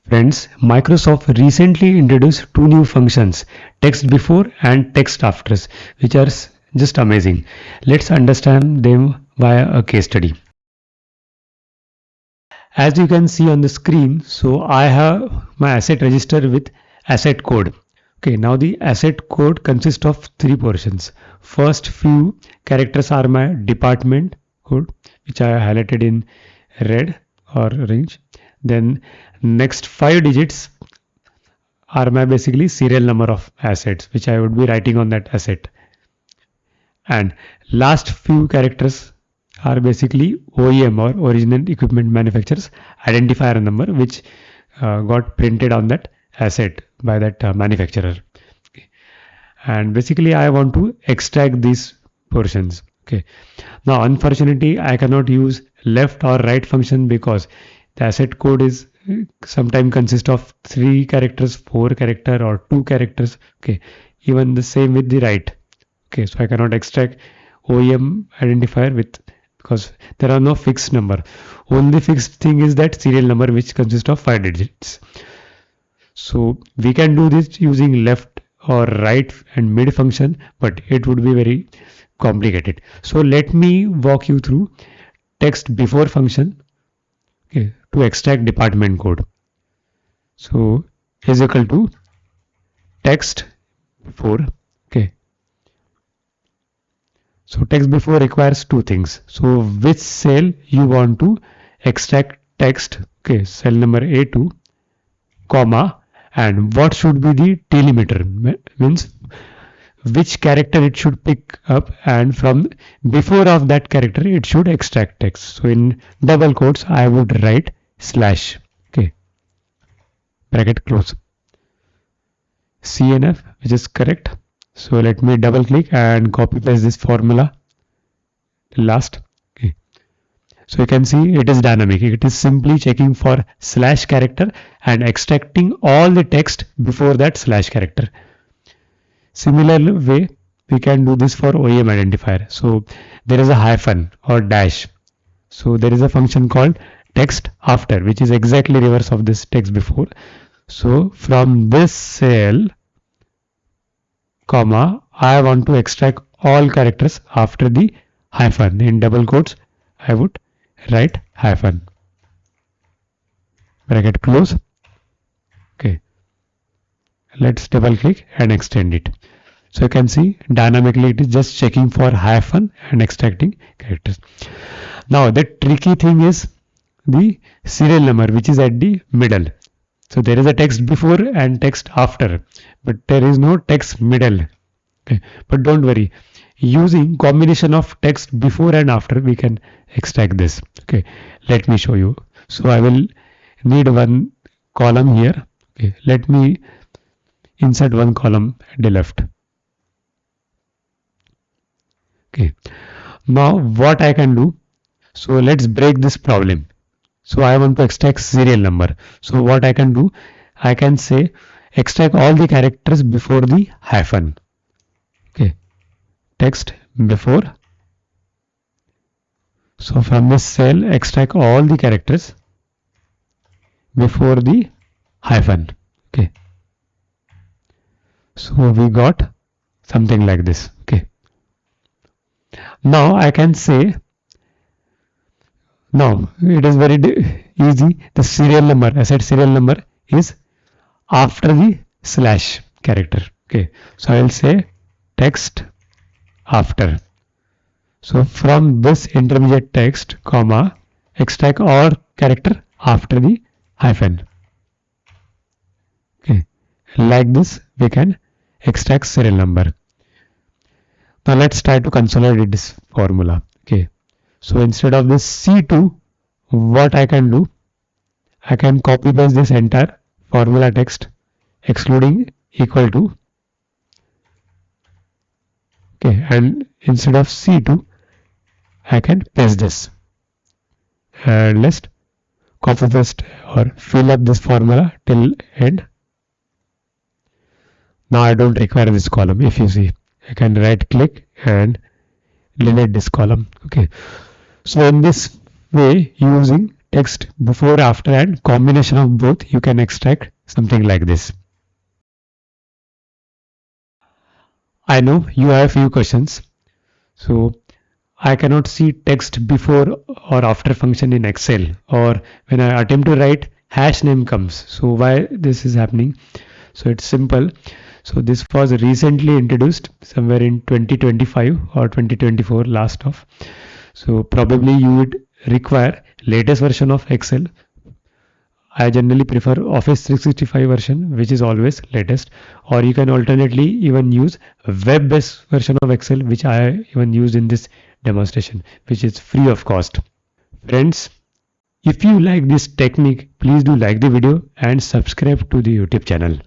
Friends, Microsoft recently introduced two new functions, text before and text after, which are just amazing. Let's understand them via a case study. As you can see on the screen, so I have my asset register with asset code. Okay, now the asset code consists of three portions. First few characters are my department code, which I highlighted in red or orange. Then next 5 digits are my basically serial number of assets, which I would be writing on that asset. And last few characters are basically OEM or original equipment manufacturer's identifier number, which got printed on that asset by that manufacturer. Okay. And basically I want to extract these portions. Okay. Now unfortunately I cannot use left or right function because the asset code is sometimes consist of 3 characters, 4 character or 2 characters. Okay. Even the same with the right. Okay, so I cannot extract OEM identifier with because there are no fixed number. Only fixed thing is that serial number which consists of 5 digits. So we can do this using left or right and mid function, but it would be very complicated. So let me walk you through text before function, okay, to extract department code. So is equal to text before. Okay. So text before requires two things. So which cell you want to extract text, okay, cell number A2, comma, and what should be the delimiter, means which character it should pick up, and from before of that character it should extract text. So in double quotes I would write slash, okay, bracket close, CNF, which is correct. So let me double click and copy paste this formula last. Okay. So you can see it is dynamic. It is simply checking for slash character and extracting all the text before that slash character. Similar way we can do this for OEM identifier. So there is a hyphen or dash. So there is a function called text after, which is exactly reverse of this text before. So from this cell, comma, I want to extract all characters after the hyphen. In double quotes I would write hyphen, bracket close. Okay, let's double click and extend it. So you can see dynamically it is just checking for hyphen and extracting characters. Now the tricky thing is the serial number, which is at the middle. So there is a text before and text after, but there is no text middle. Okay, but don't worry, using combination of text before and after we can extract this. Okay, let me show you. So I will need one column here. Okay, let me insert one column at the left. Okay, now what I can do, so let's break this problem. So I want to extract serial number. So what I can do, I can say extract all the characters before the hyphen. Okay, text before. So from this cell extract all the characters before the hyphen. Okay, so we got something like this. Okay, now I can say, now it is very easy. The serial number, asset serial number is after the slash character. Okay, so I will say text after. So from this intermediate text, comma, extract all character after the hyphen. Okay, like this we can extract serial number. Now let's try to consolidate this formula. Okay, so instead of this C2, what I can do, I can copy paste this entire formula text excluding equal to. Okay, and instead of C2, I can paste this. And let's copy paste or fill up this formula till end. Now I don't require this column. If you see, I can right click and delete this column. Okay, so in this way, using text before, after, and combination of both, you can extract something like this. I know you have few questions. So I cannot see text before or after function in Excel, or when I attempt to write, hash name comes. So why this is happening? So it's simple. So this was recently introduced somewhere in 2025 or 2024 last of. So probably you would require latest version of Excel. I generally prefer Office 365 version, which is always latest, or you can alternately even use a web-based version of Excel, which I even used in this demonstration, which is free of cost. Friends, if you like this technique, please do like the video and subscribe to the YouTube channel.